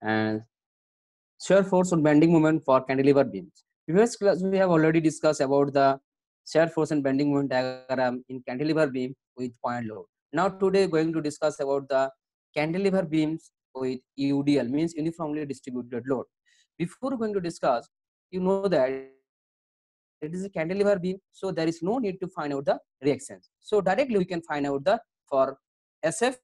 and shear force or bending moment for cantilever beams. Previous class we have already discussed about the shear force and bending moment diagram in cantilever beam with point load. Now today going to discuss about the cantilever beams with UDL, means uniformly distributed load. Before going to discuss, you know that it is a cantilever beam, so there is no need to find out the reactions. So directly we can find out the for SF,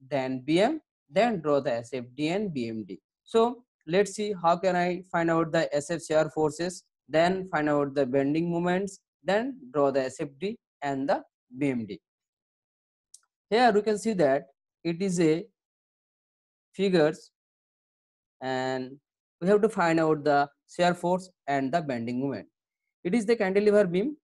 then BM, then draw the SFD and BMD. So let's see how can I find out the SF shear forces, then find out the bending moments, then draw the SFD and the BMD. Here we can see that it is a figures, and we have to find out the shear force and the bending moment. It is the cantilever beam,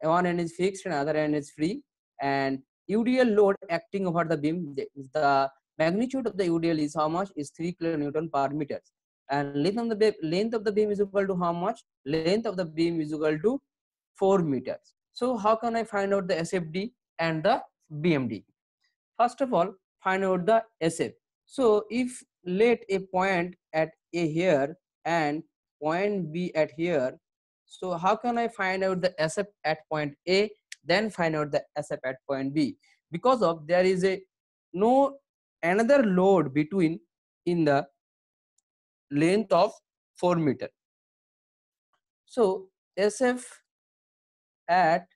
one end is fixed and other end is free, and UDL load acting over the beam, the magnitude of the UDL is how much, is 3 kilonewton per meter, and length of the beam is equal to how much, length of the beam is equal to 4 meters. So how can I find out the SFD and the BMD? First of all, find out the SF. So if let a point at A here and point B at here, so how can I find out the SF at point A, then find out the SF at point B? Because of there is a no another load between in the length of 4 meter. So SF at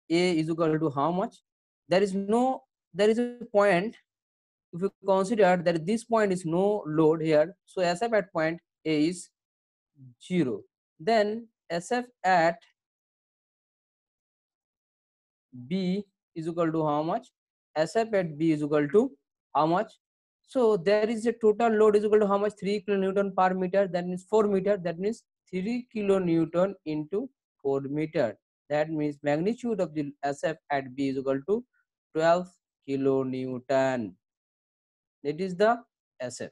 A is equal to how much? There is a point. If you consider that this point is no load here, so SF at point A is 0. Then SF at B is equal to how much? SF at B is equal to how much? So there is a total load is equal to how much? 3 kilonewton per meter. That means 4 meter. That means 3 kilonewton into 4 meter. That means magnitude of the SF at B is equal to 12 kilonewton. That is the SF,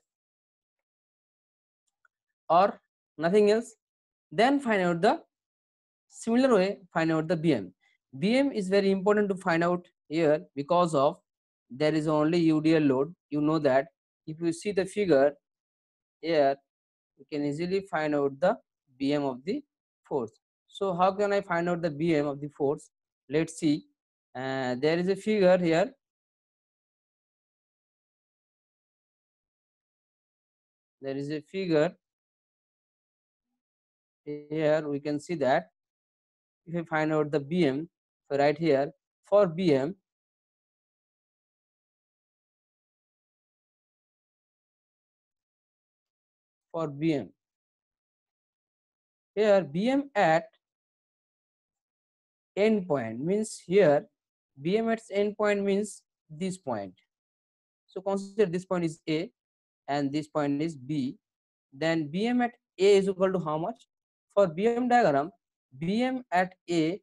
or nothing else. Then find out the similar way, find out the BM. BM is very important to find out here because of there is only UDL load. You know that if you see the figure here, you can easily find out the BM of the force. So how can I find out the BM of the force? Let's see. There is a figure here. There is a figure here. We can see that if you find out the BM, so right here for BM, for BM, here BM at end point means here BM at end point means this point. So consider this point is A and this point is B. Then BM at A is equal to how much? For BM diagram, BM at A,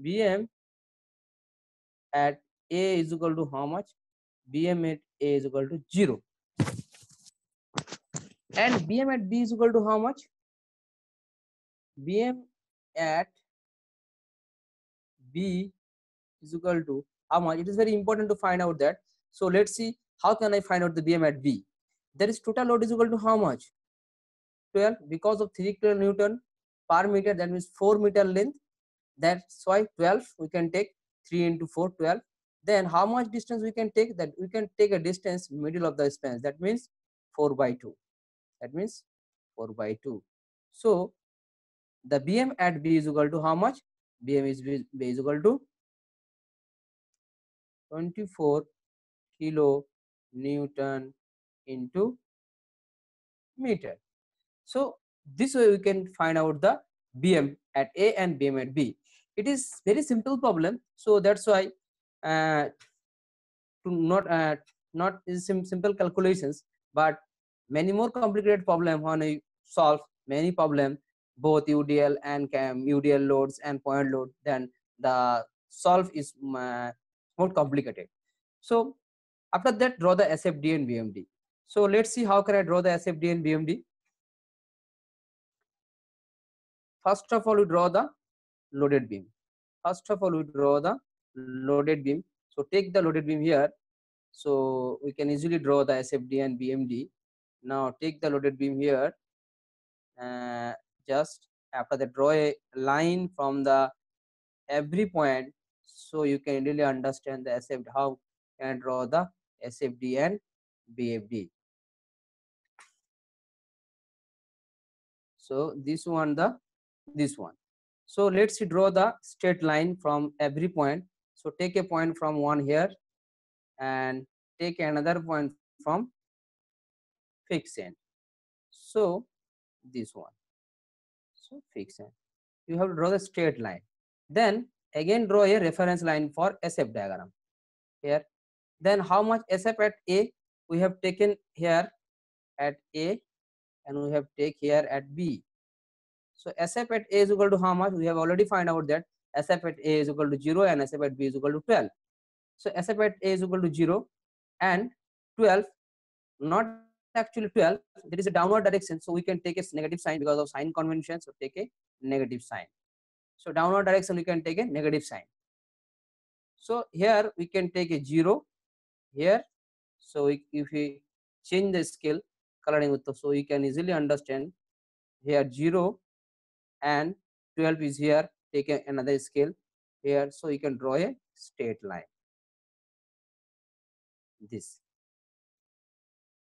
BM at A is equal to how much? BM at A is equal to 0. And BM at B is equal to how much? BM at B is equal to how much? It is very important to find out that. So let's see how can I find out the BM at B. There is total load is equal to how much? 12, because of 3 kilonewton per meter, that means 4 meter length. That's why 12 we can take 3 into 4, 12. Then how much distance we can take? That we can take a distance middle of the span, that means 4 by 2. That means 4 by 2. So the BM at B is equal to how much? BM is B is equal to 24 kilo Newton into meter. So this way we can find out the BM at A and BM at B. It is very simple problem, so that's why to not is simple calculations, but many more complicated problem when I solve many problem, both UDL and UDL loads and point load, then the solve is more complicated. So after that, draw the SFD and BMD. So let's see how can I draw the SFD and BMD. First of all, we draw the loaded beam. First of all, we draw the loaded beam. So take the loaded beam here. So we can easily draw the SFD and BMD. Now take the loaded beam here. Just after that, draw a line from the every point, so you can really understand the SFD, how can draw the SFD and BFD. So this one, this one. So let's draw the straight line from every point. So take a point from one here and take another point from fixed end. So this one. So fixed end. You have to draw the straight line. Then again draw a reference line for SF diagram here. Then how much SF at A we have taken here at A, and we have take here at B. So SF at A is equal to how much? We have already find out that SF at A is equal to 0 and SF at B is equal to 12. So SF at A is equal to 0 and 12, not actually 12, there is a downward direction, so we can take a negative sign because of sign convention, so take a negative sign. So downward direction we can take a negative sign. So here we can take a 0 here. So if we change the scale coloring with, so you can easily understand here 0 and 12 is here, take another scale here, so you can draw a straight line. This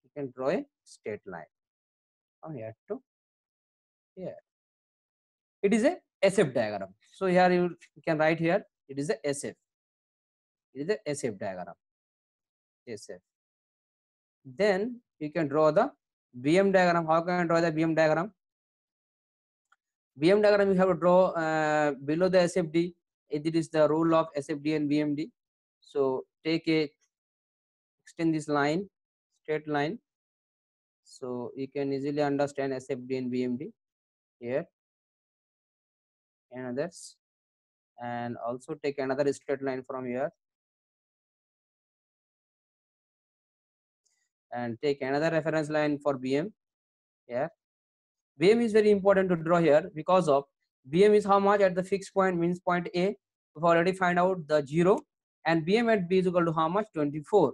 you can draw a straight line from here to here. It is a SF diagram. So here you can write here, it is a SF. It is a SF diagram. SF. Then you can draw the BM diagram. How can I draw the BM diagram? BM diagram you have to draw below the SFD. It is the rule of SFD and BMD. So take a extend this line, straight line. So you can easily understand SFD and BMD here and others. And also take another straight line from here and take another reference line for BM here. BM is very important to draw here because of BM is how much at the fixed point, means point A. We've already find out the 0, and BM at B is equal to how much? 24.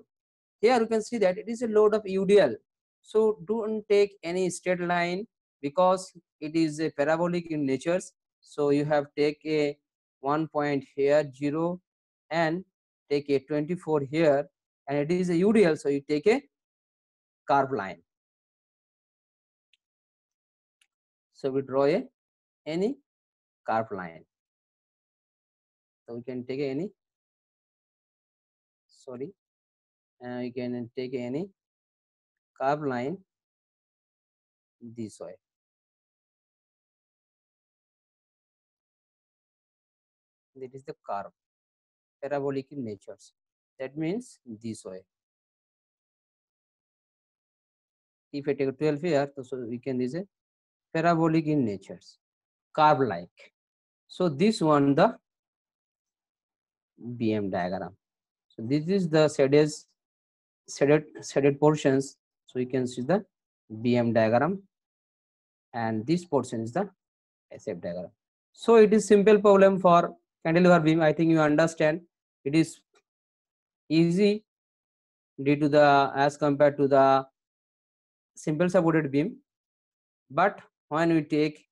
Here you can see that it is a load of UDL. So don't take any straight line because it is a parabolic in nature. So you have take a 1 point here 0 and take a 24 here, and it is a UDL, so you take a curved line. So we draw a any curved line. So we can take any, sorry, you can take any curved line this way. That is the curve, parabolic in nature. That means this way. If I take a 12 here, so we can this a parabolic in nature, curve like. So this one the BM diagram. So this is the shaded portions. So you can see the BM diagram, and this portion is the SF diagram. So it is simple problem for cantilever beam. I think you understand. It is easy due to the as compared to the simple supported beam. But when we take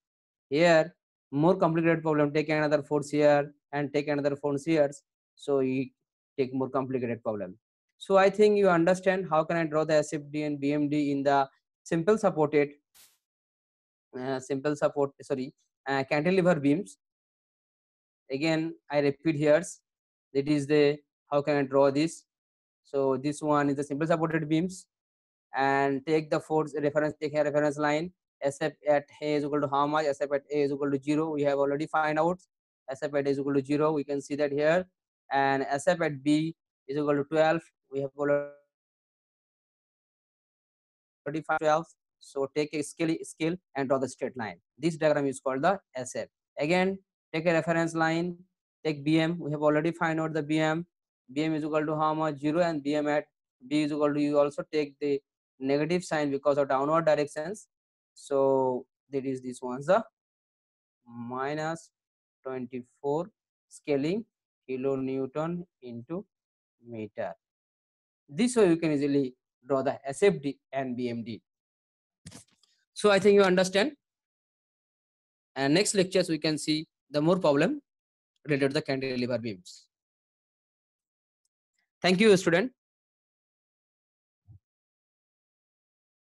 here more complicated problem, take another force here and take another force here, so you take more complicated problem. So I think you understand how can I draw the SFD and BMD in the simple supported cantilever beams. Again I repeat here, that is the how can I draw this. So this one is the simple supported beams, and take the force reference, take a reference line. SF at A is equal to how much? SF at A is equal to 0. We have already find out SF at A is equal to 0. We can see that here. And SF at B is equal to 12. We have already find 12. So take a scale and draw the straight line. This diagram is called the SF. Again, take a reference line, take BM. We have already find out the BM. BM is equal to how much? 0, and BM at B is equal to, you also take the negative sign because of downward directions. So that is this one's the minus 24 scaling kilonewton into meter. This way you can easily draw the SFD and BMD. So I think you understand. And next lectures we can see the more problem related to the cantilever beams. Thank you, student.